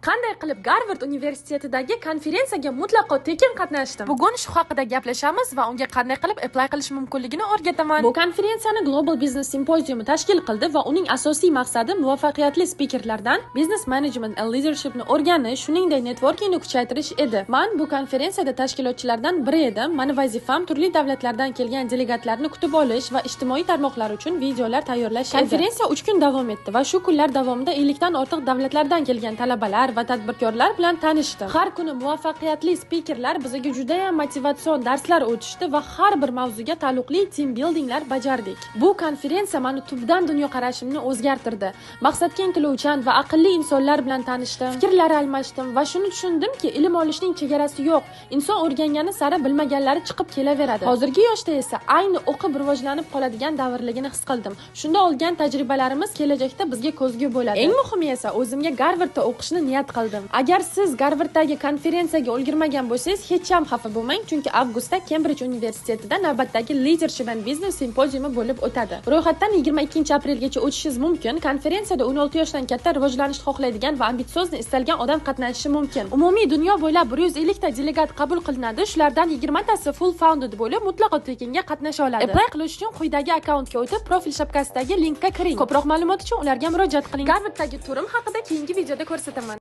Qanday qilib Garvard universitetidagi konferensiyaga mutlaqo tekin qatnashdim? Bugun shu haqida gaplashamiz va unga qanday qilib apply qilish mumkinligini o'rgataman. Bu konferensiyani Global Business Symposium tashkil qildi va uning asosiy maqsadi muvaffaqiyatli spikerlardan business management and leadershipni o'rganish, shuningdek networkingni kuchaytirish edi. Men bu konferensiyada tashkilotchilardan biri edim. Meni vazifam turli davlatlardan kelgan delegatlarni kutib olish va ijtimoiy tarmoqlar uchun videolar tayyorlash edi. Konferensiya 3 kun davom etdi va shu kunlar davomida 50 dan ortiq davlatlardan kelgan talabalar va tadbirkorlar bilan tanishdim. Har kuni muvaffaqiyatli spikerlar bizga juda ham motivatsion darslar o'tishdi va har bir mavzuga taalluqli team buildinglar bajardik. Bu konferensiya meni tubdan dunyoqarashimni o'zgartirdi. Maqsadga intiluvchan va aqlli insonlar bilan tanishdim, fikrlar almashdim va shuni tushundimki, ilm olishning chegarasi yo'q. Inson o'rgangani sari bilmaganlari chiqib kelaveradi. Hozirgi yoshda esa ayni o'qib rivojlanib qoladigan davrligini his qildim. Shunda olgan tajribalarimiz kelajakda bizga ko'zgu bo'ladi. Eng muhimi esa o'zimga Garvardda o'qishni niyat qildim. Agar siz Garvarddagi konferensiyaga ulgurmagan bo'lsangiz, hech ham xafa bo'lmang, chunki avgustda Cambridge universitetida navbatdagi Leadership and Business Symposiumi bo'lib o'tadi. Ro'yxatdan 22 aprelgacha o'tishingiz mumkin. Konferensiyada 16 yoshdan katta rivojlanishni xohlaydigan va ambitsiozni istalgan odam qatnashishi mumkin. Umumiy dunyo bo'ylab 150 ta delegat qabul qilinadi. Shulardan 20 tasi full funded bo'lib, mutlaqo tekinga qatnasha oladi. Apply qilish uchun quyidagi akkauntga o'tib, profil shapkasidagi linkka kiring. Ko'proq ma'lumot uchun ularga murojaat qiling. Garvarddagi turim haqida keyingi videoda ko'rsataman.